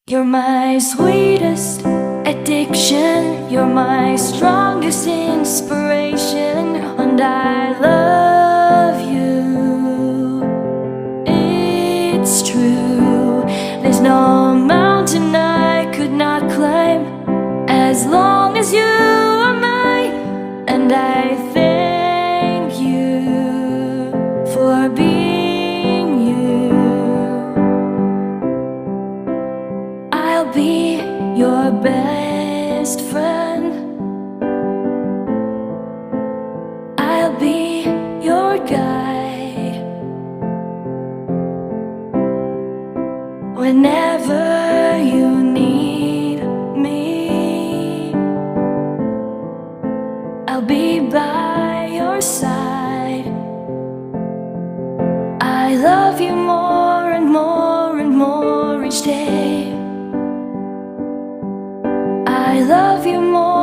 You're my sweetest addiction, you're my strongest inspiration, and I love you. It's true, there's no mountain I could not climb as long as you are mine, and I thank you for being you. I'll be your best friend, I'll be your guide whenever you need me. I'll be by your side. I love you more and more and more each day. I love you more